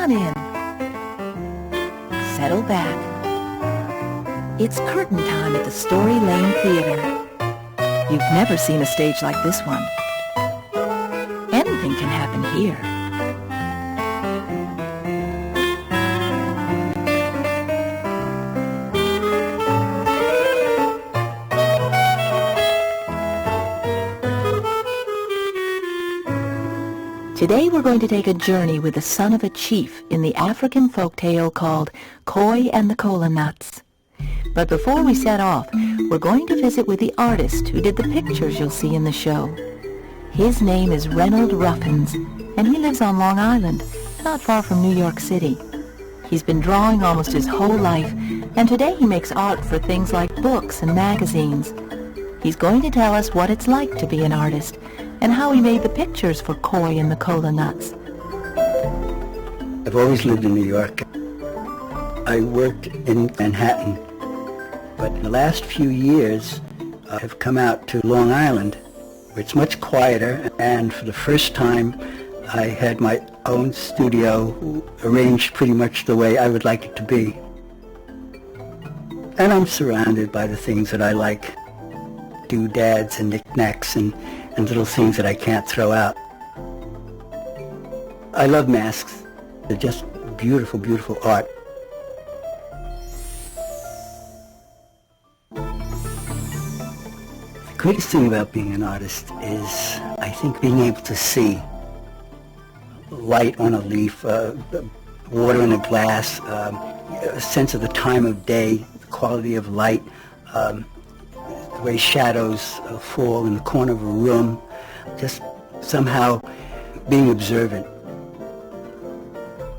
on in. Settle back. It's curtain time at the Story Lane Theater. You've never seen a stage like this one. Anything can happen here. Today we're going to take a journey with the son of a chief in the African folktale called Kola and the Kola Nuts. But before we set off, we're going to visit with the artist who did the pictures you'll see in the show. His name is Reynold Ruffins, and he lives on Long Island, not far from New York City. He's been drawing almost his whole life, and today he makes art for things like books and magazines. He's going to tell us what it's like to be an artist, and how he made the pictures for Kola and the Kola Nuts. I've always lived in New York. I worked in Manhattan, but in the last few years I have come out to Long Island, where it's much quieter, and for the first time I had my own studio arranged pretty much the way I would like it to be. And I'm surrounded by the things that I like, doodads and knickknacks and little things that I can't throw out. I love masks. They're just beautiful, beautiful art. The greatest thing about being an artist is, I think, being able to see light on a leaf, water in a glass, a sense of the time of day, the quality of light, the way shadows fall in the corner of a room, just somehow being observant.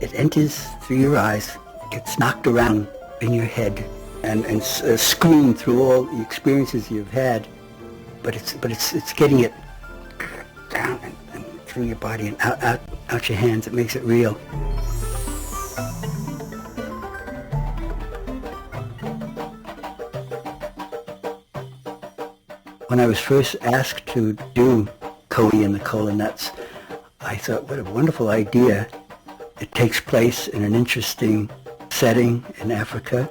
It enters through your eyes, gets knocked around in your head, and screamed through all the experiences you've had, but it's getting it down and through your body and out your hands. It makes it real. When I was first asked to do Kola and the Kola Nuts, I thought, what a wonderful idea. It takes place in an interesting setting in Africa.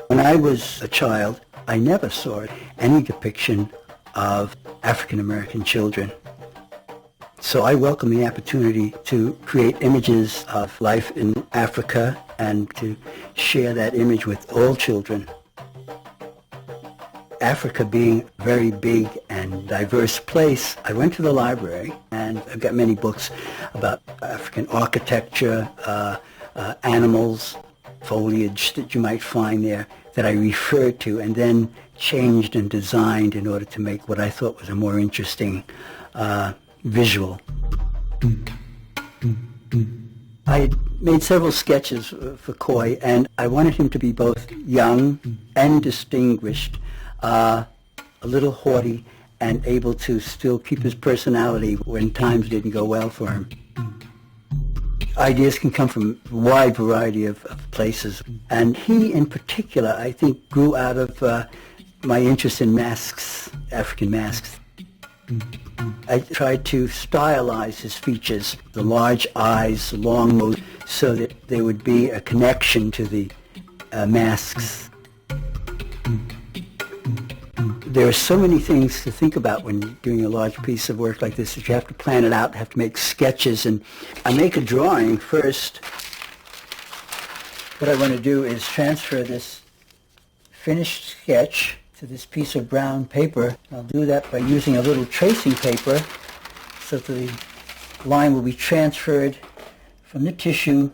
When I was a child, I never saw any depiction of African American children. So I welcome the opportunity to create images of life in Africa and to share that image with all children. Africa being a very big and diverse place, I went to the library, and I've got many books about African architecture, animals, foliage that you might find there that I referred to and then changed and designed in order to make what I thought was a more interesting visual. I had made several sketches for Koy, and I wanted him to be both young and distinguished, a little haughty, and able to still keep his personality when times didn't go well for him. Ideas can come from a wide variety of places, and he in particular, I think, grew out of my interest in masks, African masks. I tried to stylize his features, the large eyes, the long nose, so that there would be a connection to the masks. There are so many things to think about when you're doing a large piece of work like this that you have to plan it out, have to make sketches, and I make a drawing first. What I want to do is transfer this finished sketch to this piece of brown paper. I'll do that by using a little tracing paper so that the line will be transferred from the tissue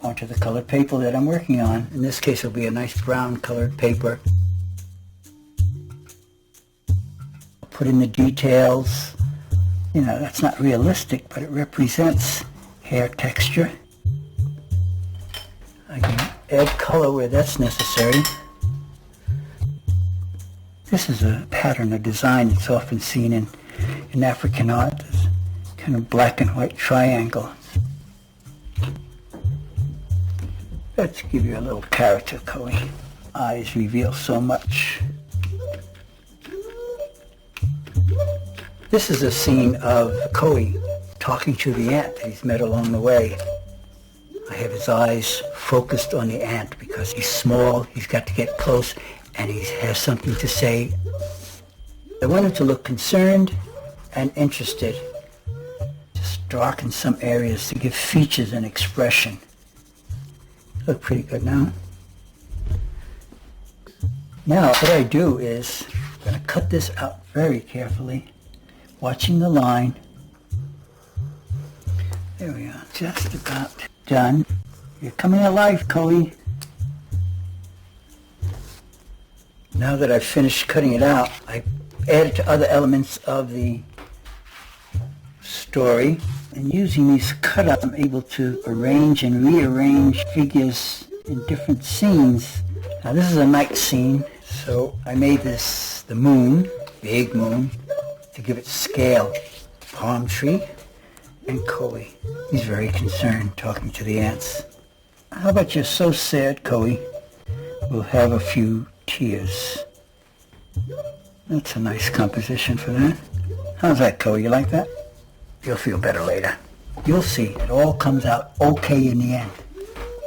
onto the colored paper that I'm working on. In this case, it'll be a nice brown colored paper. Put in the details. You know, that's not realistic, but it represents hair texture. I can add color where that's necessary. This is a pattern, a design that's often seen in African art, this kind of black and white triangle. Let's give you a little character, Kola. Eyes reveal so much. This is a scene of Kola talking to the ant that he's met along the way. I have his eyes focused on the ant because he's small, he's got to get close, and he has something to say. I want him to look concerned and interested, just darken some areas to give features and expression. Look pretty good now. Now, what I do is, I'm going to cut this out very carefully, watching the line. There we are, just about done. You're coming alive, Kola. Now that I've finished cutting it out, I added to other elements of the story. And using these cutouts, I'm able to arrange and rearrange figures in different scenes. Now this is a night scene, so I made this the moon, big moon, to give it scale. Palm tree and Kola. He's very concerned, talking to the ants. How about you're so sad, Kola? We'll have a few tears. That's a nice composition for that. How's that, Kola? You like that? You'll feel better later. You'll see. It all comes out okay in the end.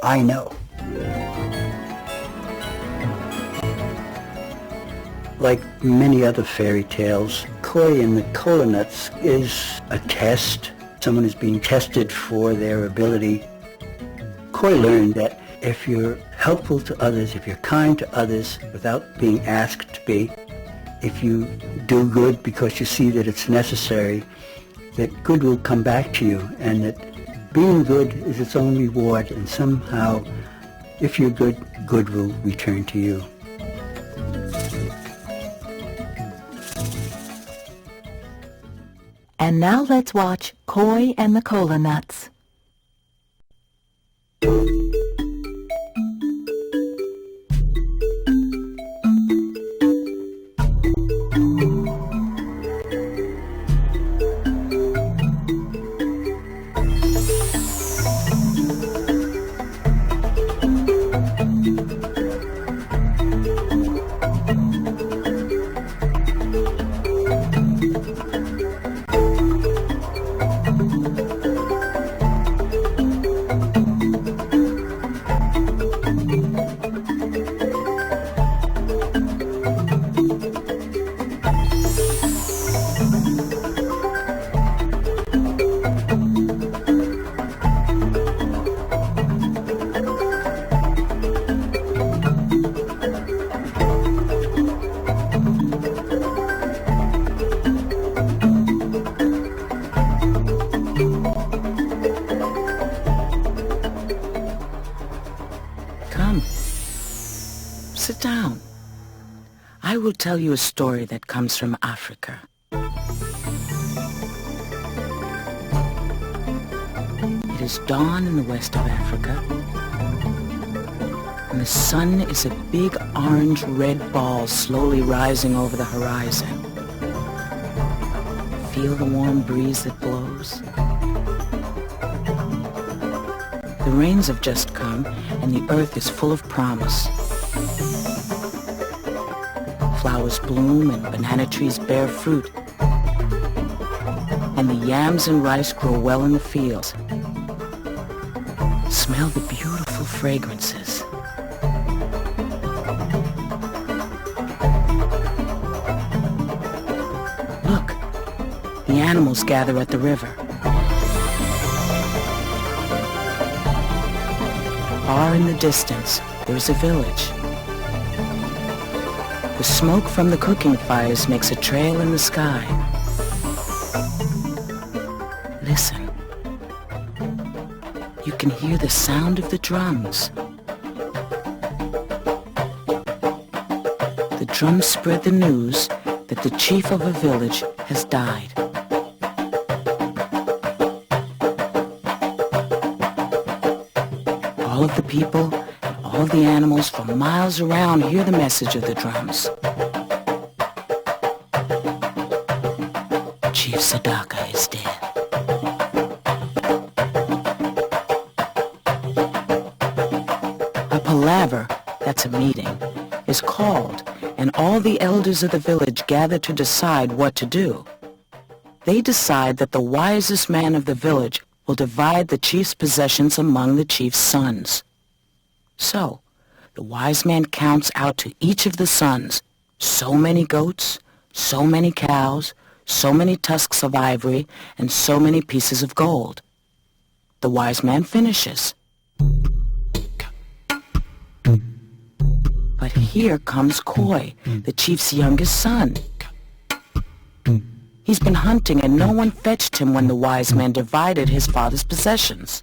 I know. Like many other fairy tales, Kola and the Kola Nuts is a test. Someone is being tested for their ability. Kola learned that if you're helpful to others, if you're kind to others without being asked to be, if you do good because you see that it's necessary, that good will come back to you, and that being good is its own reward, and somehow, if you're good, good will return to you. And now let's watch Kola and the Kola Nuts. Sit down. I will tell you a story that comes from Africa. It is dawn in the west of Africa, and the sun is a big orange-red ball slowly rising over the horizon. Feel the warm breeze that blows? The rains have just come, and the earth is full of promise. Flowers bloom and banana trees bear fruit, and the yams and rice grow well in the fields. Smell the beautiful fragrances. Look, the animals gather at the river. Far in the distance, there is a village. The smoke from the cooking fires makes a trail in the sky. Listen. You can hear the sound of the drums. The drums spread the news that the chief of a village has died. All of the people and all the animals for miles around hear the message of the drums. Chief Sadaka is dead. A palaver, that's a meeting, is called, and all the elders of the village gather to decide what to do. They decide that the wisest man of the village will divide the chief's possessions among the chief's sons. So, the wise man counts out to each of the sons so many goats, so many cows, so many tusks of ivory, and so many pieces of gold. The wise man finishes. But here comes Koi, the chief's youngest son. He's been hunting and no one fetched him when the wise man divided his father's possessions.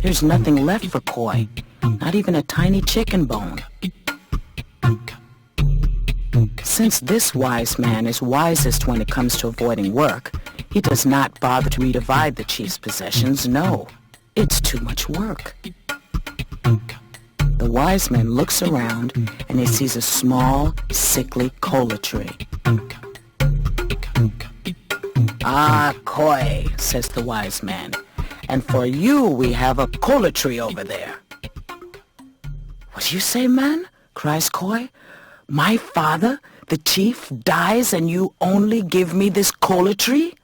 There's nothing left for Koi, not even a tiny chicken bone. Since this wise man is wisest when it comes to avoiding work, he does not bother to redivide the chief's possessions. No, it's too much work. The wise man looks around and he sees a small, sickly kola tree. "Ah, Koi," says the wise man, "and for you we have a kola tree over there." "What do you say, man?" cries Koi. "My father, the chief, dies and you only give me this kola tree?"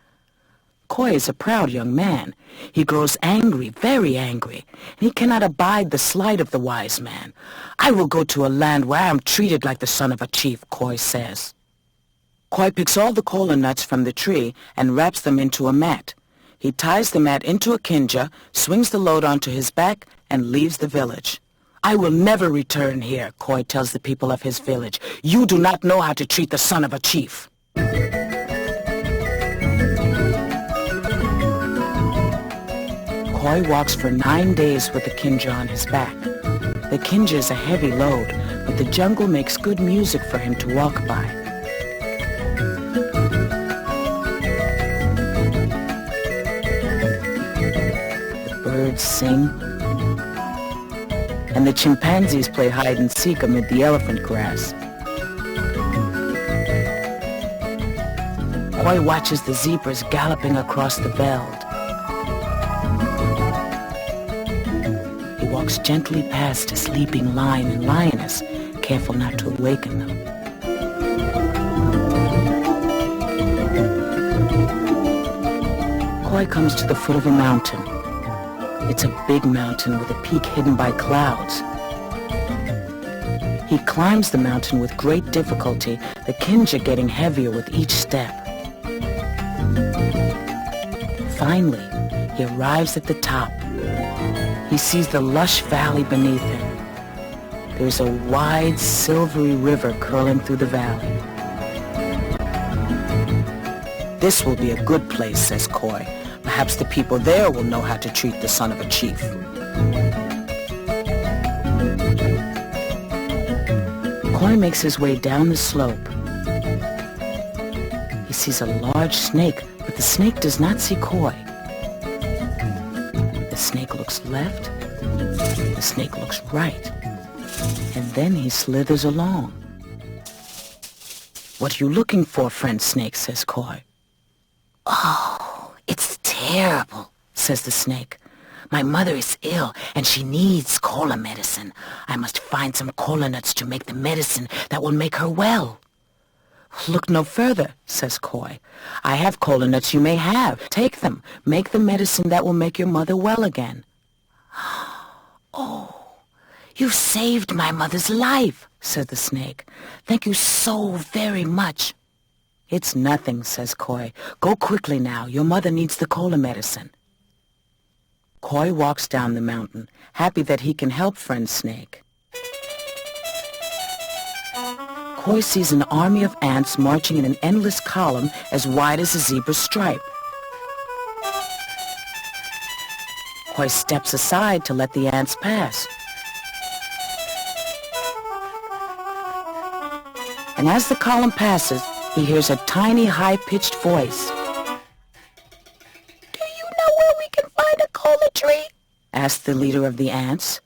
Koi is a proud young man. He grows angry, very angry, and he cannot abide the slight of the wise man. "I will go to a land where I am treated like the son of a chief," Koi says. Koi picks all the kola nuts from the tree and wraps them into a mat. He ties the mat into a kinja, swings the load onto his back, and leaves the village. "I will never return here," Koi tells the people of his village. "You do not know how to treat the son of a chief." Koi walks for 9 days with the kinja on his back. The kinja is a heavy load, but the jungle makes good music for him to walk by. The birds sing, and the chimpanzees play hide and seek amid the elephant grass. Koi watches the zebras galloping across the veld. He walks gently past a sleeping lion and lioness, careful not to awaken them. Koi comes to the foot of a mountain. It's a big mountain with a peak hidden by clouds. He climbs the mountain with great difficulty, the kinja getting heavier with each step. Finally, he arrives at the top. He sees the lush valley beneath him. There's a wide, silvery river curling through the valley. "This will be a good place," says Koi. "Perhaps the people there will know how to treat the son of a chief." Koi makes his way down the slope. He sees a large snake, but the snake does not see Koi. The snake looks left, the snake looks right, and then he slithers along. "What are you looking for, friend snake?" says Koi. "Oh, it's terrible," says the snake. "My mother is ill and she needs kola medicine. I must find some kola nuts to make the medicine that will make her well." "Look no further," says Koi. "I have kola nuts you may have. Take them. Make the medicine that will make your mother well again." "Oh, you saved my mother's life," said the snake. "Thank you so very much." "It's nothing," says Koi. "Go quickly now. Your mother needs the kola medicine." Koi walks down the mountain, happy that he can help friend snake. Koi sees an army of ants marching in an endless column as wide as a zebra's stripe. Koi steps aside to let the ants pass. And as the column passes, he hears a tiny, high-pitched voice. "Do you know where we can find a kola tree?" asked the leader of the ants.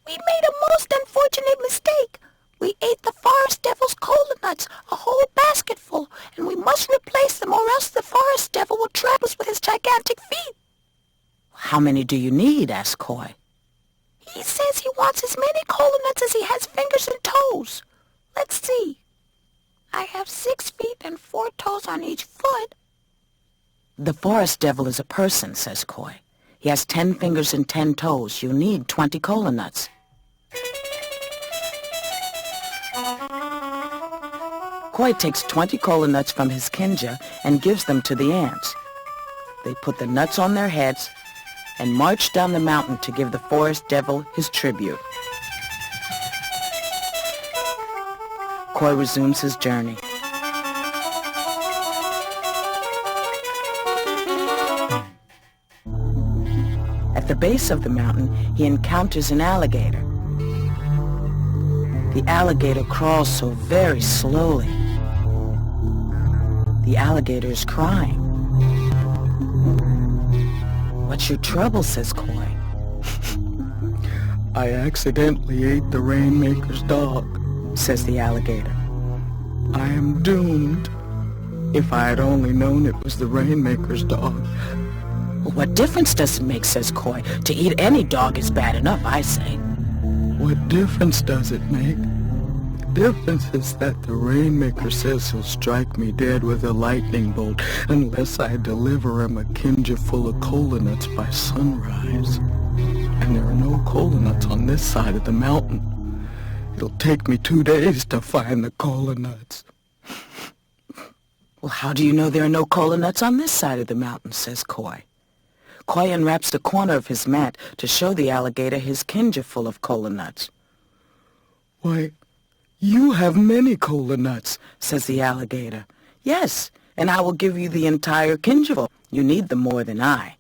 "We made a most unfortunate mistake. We ate the forest devil's kola nuts, a whole basketful, and we must replace them or else the forest devil will trap us with his gigantic feet." "How many do you need?" asked Koi. "He says he wants as many kola nuts as he has fingers and toes. Let's see. I have 6 feet and 4 toes on each foot. The forest devil is a person, says Koi. He has 10 fingers and 10 toes. You need 20 kola nuts. Koi takes 20 kola nuts from his kinja and gives them to the ants. They put the nuts on their heads and march down the mountain to give the forest devil his tribute. Koi resumes his journey. At the base of the mountain, he encounters an alligator. The alligator crawls so very slowly. The alligator is crying. "What's your trouble?" says Koi. I accidentally ate the Rainmaker's dog, says the alligator. I am doomed. If I had only known it was the Rainmaker's dog. "Well, what difference does it make?" says Koi. "To eat any dog is bad enough, I say." What difference does it make? The difference is that the Rainmaker says he'll strike me dead with a lightning bolt unless I deliver him a kinja full of kola nuts by sunrise. And there are no kola nuts on this side of the mountain. It'll take me 2 days to find the kola nuts. "Well, how do you know there are no kola nuts on this side of the mountain?" says Koi. Koi unwraps the corner of his mat to show the alligator his kinja full of kola nuts. Why, you have many kola nuts, says the alligator. "Yes, and I will give you the entire kinja full. You need them more than I."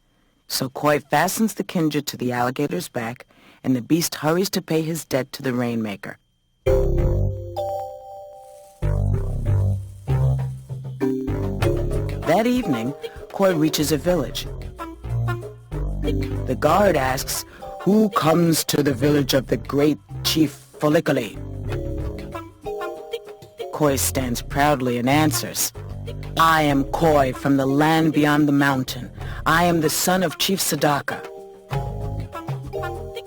So Koi fastens the kinja to the alligator's back, and the beast hurries to pay his debt to the Rainmaker. That evening, Koi reaches a village. The guard asks, "Who comes to the village of the great chief Folliculi?" Koi stands proudly and answers, "I am Koi from the land beyond the mountain. I am the son of Chief Sadaka."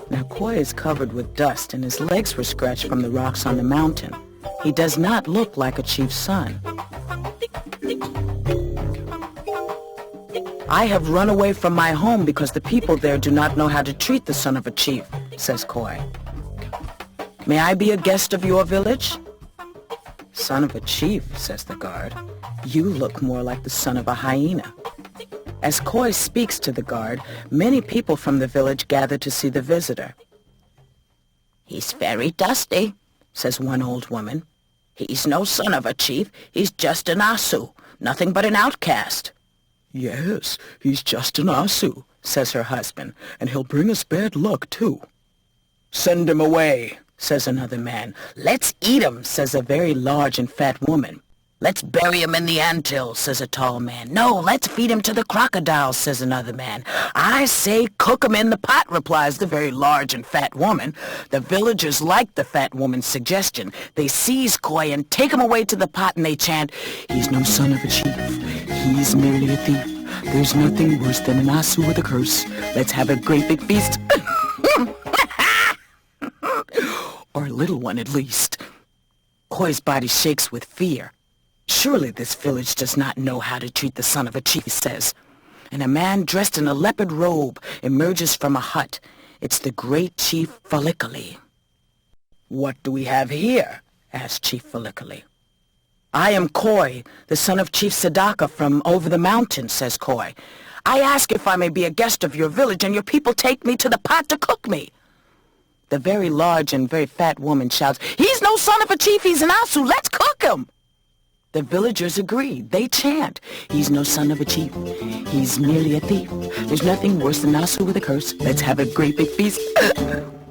Now Koi is covered with dust and his legs were scratched from the rocks on the mountain. He does not look like a chief's son. "I have run away from my home because the people there do not know how to treat the son of a chief," says Koi. "May I be a guest of your village?" "Son of a chief," says the guard. "You look more like the son of a hyena." As Koi speaks to the guard, many people from the village gather to see the visitor. "He's very dusty," says one old woman. "He's no son of a chief. He's just an asu, nothing but an outcast." "Yes, he's just an asu," says her husband, "and he'll bring us bad luck, too." "Send him away," says another man. "Let's eat him," says a very large and fat woman. "Let's bury him in the anthill," says a tall man. "No, let's feed him to the crocodiles," says another man. "I say cook him in the pot," replies the very large and fat woman. The villagers like the fat woman's suggestion. They seize Koi and take him away to the pot and they chant, "He's no son of a chief. He's merely a thief. There's nothing worse than an asu with a curse. Let's have a great big feast." Or a little one at least. Koi's body shakes with fear. Surely this village does not know how to treat the son of a chief, he says. And a man dressed in a leopard robe emerges from a hut. It's the great Chief Folliculi. "What do we have here?" asks Chief Folliculi. "I am Koi, the son of Chief Sadaka from over the mountain," says Koi. "I ask if I may be a guest of your village, and your people take me to the pot to cook me." The very large and very fat woman shouts, "He's no son of a chief, he's an asu, let's cook him!" The villagers agree. They chant, "He's no son of a chief. He's merely a thief. There's nothing worse than asu with a curse. Let's have a great big feast."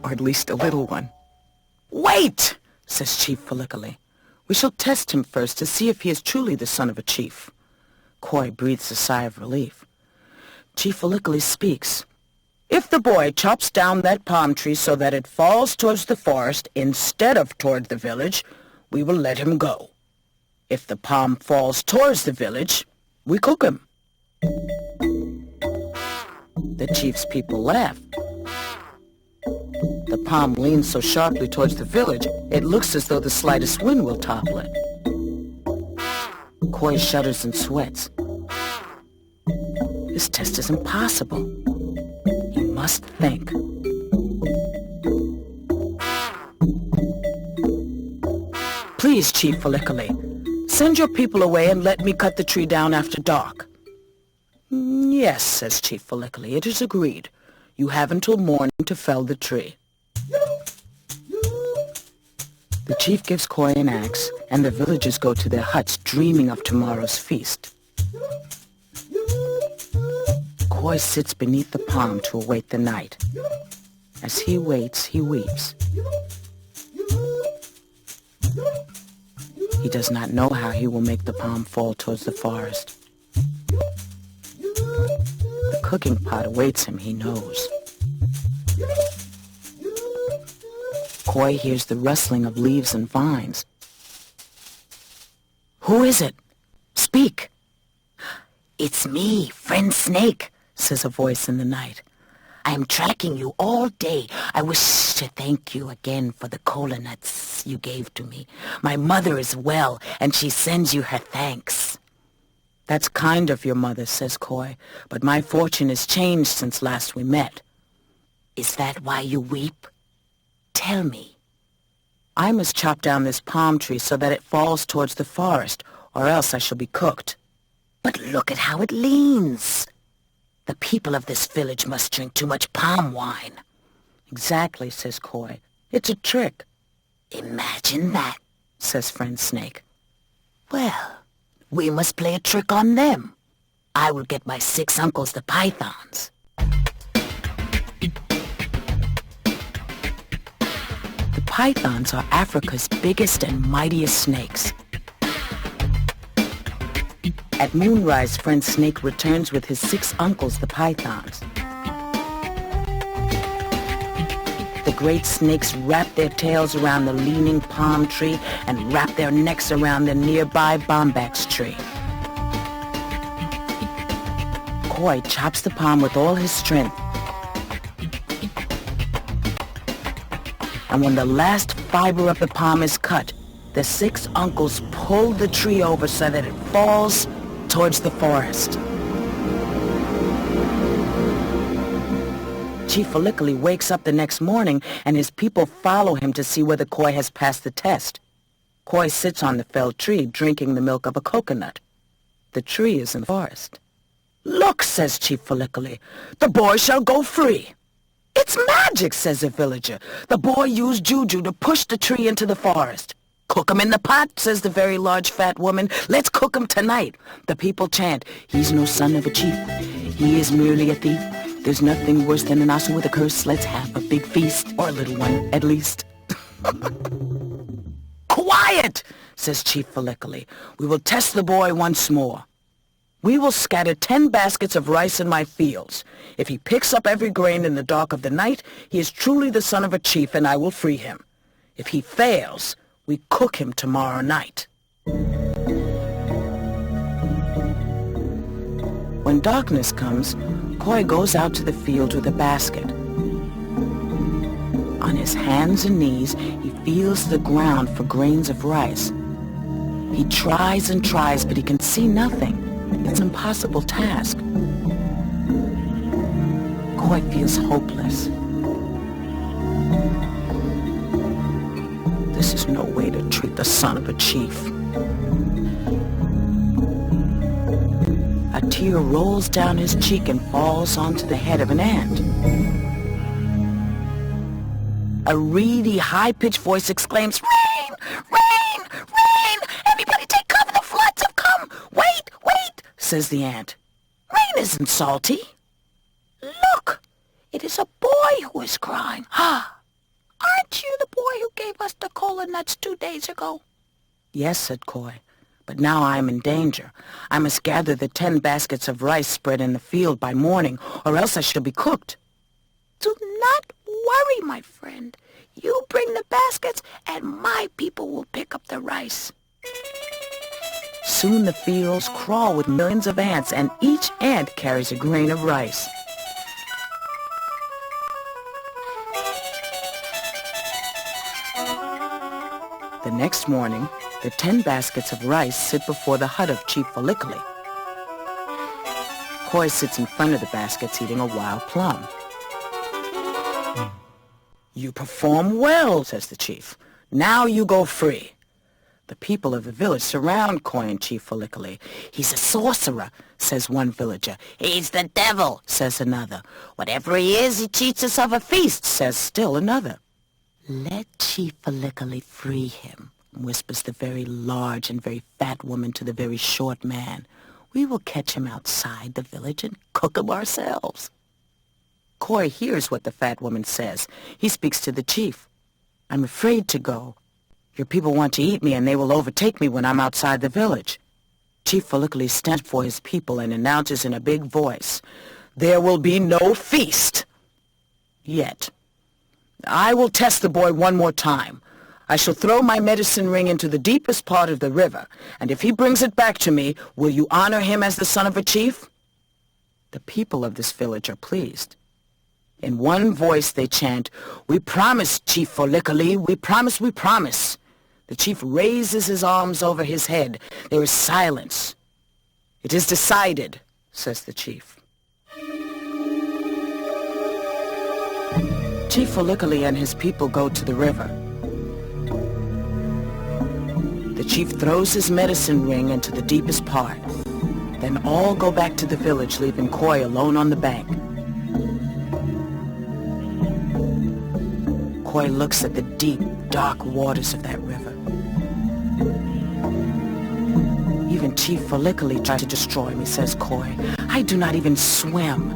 Or at least a little one. "Wait," says Chief Folliculi. "We shall test him first to see if he is truly the son of a chief." Koi breathes a sigh of relief. Chief Folliculi speaks. "If the boy chops down that palm tree so that it falls towards the forest instead of toward the village, we will let him go. If the palm falls towards the village, we cook him." The chief's people laugh. The palm leans so sharply towards the village, it looks as though the slightest wind will topple it. Koi shudders and sweats. This test is impossible. He must think. Please, Chief Folliculi, send your people away and let me cut the tree down after dark. Yes, says Chief Folliculi, it is agreed. You have until morning to fell the tree. The chief gives Koi an axe, and the villagers go to their huts dreaming of tomorrow's feast. Koi sits beneath the palm to await the night. As he waits, he weeps. He does not know how he will make the palm fall towards the forest. The cooking pot awaits him, he knows. Koi hears the rustling of leaves and vines. Who is it? Speak! It's me, friend Snake, says a voice in the night. I am tracking you all day. I wish to thank you again for the cola nuts you gave to me. My mother is well, and she sends you her thanks. That's kind of your mother, says Koi, but my fortune has changed since last we met. Is that why you weep? Tell me. I must chop down this palm tree so that it falls towards the forest, or else I shall be cooked. But look at how it leans. The people of this village must drink too much palm wine. Exactly, says Koi. It's a trick. Imagine that, says Friend Snake. Well, we must play a trick on them. I will get my 6 uncles, the pythons. The pythons are Africa's biggest and mightiest snakes. At moonrise, Friend Snake returns with his 6 uncles, the pythons. The great snakes wrap their tails around the leaning palm tree and wrap their necks around the nearby bombax tree. Koi chops the palm with all his strength. And when the last fiber of the palm is cut, the 6 uncles pull the tree over so that it falls towards the forest. Chief Folliculi wakes up the next morning, and his people follow him to see whether Koi has passed the test. Koi sits on the felled tree, drinking the milk of a coconut. The tree is in the forest. Look, says Chief Folliculi, the boy shall go free. It's magic, says a villager. The boy used juju to push the tree into the forest. Cook him in the pot, says the very large fat woman. Let's cook him tonight. The people chant, he's no son of a chief. He is merely a thief. There's nothing worse than an ossa with a curse. Let's have a big feast, or a little one, at least. Quiet, says Chief Folliculi. We will test the boy once more. We will scatter 10 baskets of rice in my fields. If he picks up every grain in the dark of the night, he is truly the son of a chief, and I will free him. If he fails, we cook him tomorrow night. When darkness comes, Koi goes out to the field with a basket. On his hands and knees, he feels the ground for grains of rice. He tries and tries, but he can see nothing. It's an impossible task. Koi feels hopeless. This is no way to treat the son of a chief. A tear rolls down his cheek and falls onto the head of an ant. A reedy, high-pitched voice exclaims, "Rain! Rain! Rain! Everybody take cover! The floods have come! Wait! Wait!" says the ant. "Rain isn't salty. Look! It is a boy who is crying. Ah! Aren't you the boy who gave us the cola nuts 2 days ago?" "Yes," said Koi. "But now I am in danger. I must gather the 10 baskets of rice spread in the field by morning, or else I shall be cooked." "Do not worry, my friend. You bring the baskets, and my people will pick up the rice." Soon the fields crawl with millions of ants, and each ant carries a grain of rice. The next morning, The 10 baskets of rice sit before the hut of Chief Folliculi. Koi sits in front of the baskets eating a wild plum. "You perform well," says the chief. "Now you go free." The people of the village surround Koi and Chief Folliculi. "He's a sorcerer," says one villager. "He's the devil," says another. "Whatever he is, he cheats us of a feast," says still another. "Let Chief Folliculi free him," whispers the very large and very fat woman to the very short man. "We will catch him outside the village and cook him ourselves." Koi hears what the fat woman says. He speaks to the chief. "I'm afraid to go. Your people want to eat me, and they will overtake me when I'm outside the village." Chief Folliculi stands before his people and announces in a big voice, "There will be no feast yet. I will test the boy one more time. I shall throw my medicine ring into the deepest part of the river, and if he brings it back to me, will you honor him as the son of a chief?" The people of this village are pleased. In one voice they chant, "We promise, Chief Folliculi, we promise, we promise." The chief raises his arms over his head. There is silence. "It is decided," says the chief. Chief Folliculi and his people go to the river. The chief throws his medicine ring into the deepest part. Then all go back to the village, leaving Koi alone on the bank. Koi looks at the deep, dark waters of that river. "Even Chief Folliculi tried to destroy me," says Koi. "I do not even swim."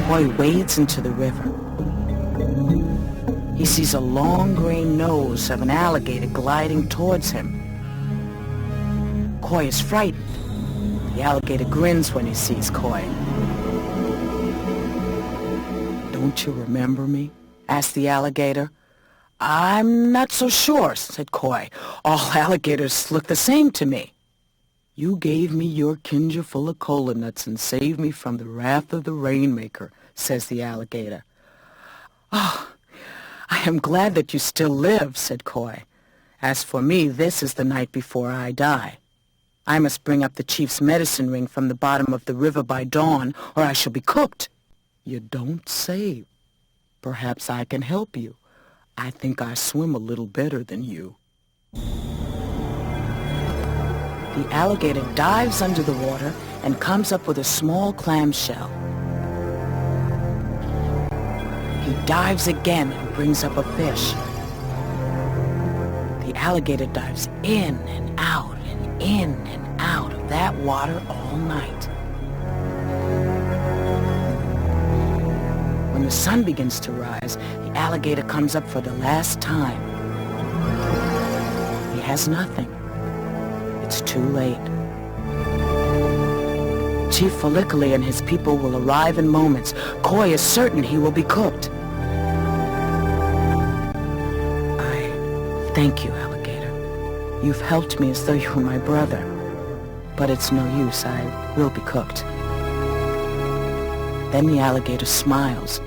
Koi wades into the river. He sees a long green nose of an alligator gliding towards him. Koi is frightened. The alligator grins when he sees Koi. "Don't you remember me?" asked the alligator. "I'm not so sure," said Koi. "All alligators look the same to me." "You gave me your kinja full of cola nuts and saved me from the wrath of the rainmaker," says the alligator. "Oh, I am glad that you still live," said Koi. "As for me, this is the night before I die. I must bring up the chief's medicine ring from the bottom of the river by dawn, or I shall be cooked." "You don't say. Perhaps I can help you. I think I swim a little better than you." The alligator dives under the water and comes up with a small clamshell. He dives again and brings up a fish. The alligator dives in and out and in and out of that water all night. When the sun begins to rise, the alligator comes up for the last time. He has nothing. It's too late. Chief Folliculi and his people will arrive in moments. Koi is certain he will be cooked. "I thank you, alligator. You've helped me as though you were my brother. But it's no use. I will be cooked." Then the alligator smiles.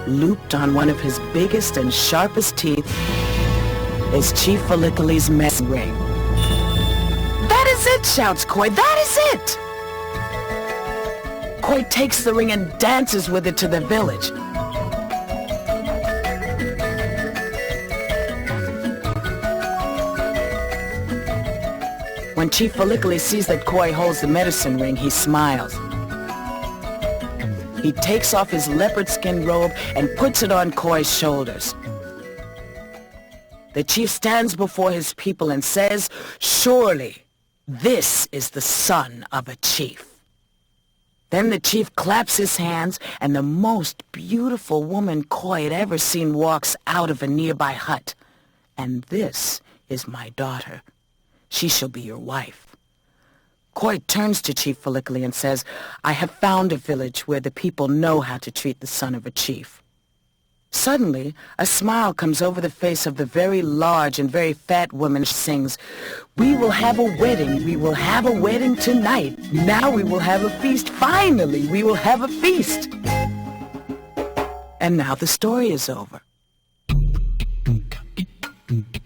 Looped on one of his biggest and sharpest teeth is Chief Folliciuli's medicine ring. "That is it!" shouts Koi. "That is it!" Koi takes the ring and dances with it to the village. When Chief Folliculi sees that Koi holds the medicine ring, he smiles. He takes off his leopard skin robe and puts it on Koi's shoulders. The chief stands before his people and says, "Surely this is the son of a chief." Then the chief claps his hands, and the most beautiful woman Koi had ever seen walks out of a nearby hut. "And this is my daughter. She shall be your wife." Koi turns to Chief Folliculi and says, "I have found a village where the people know how to treat the son of a chief." Suddenly, a smile comes over the face of the very large and very fat woman. She sings, "We will have a wedding. We will have a wedding tonight. Now we will have a feast. Finally, we will have a feast." And now the story is over. Mm.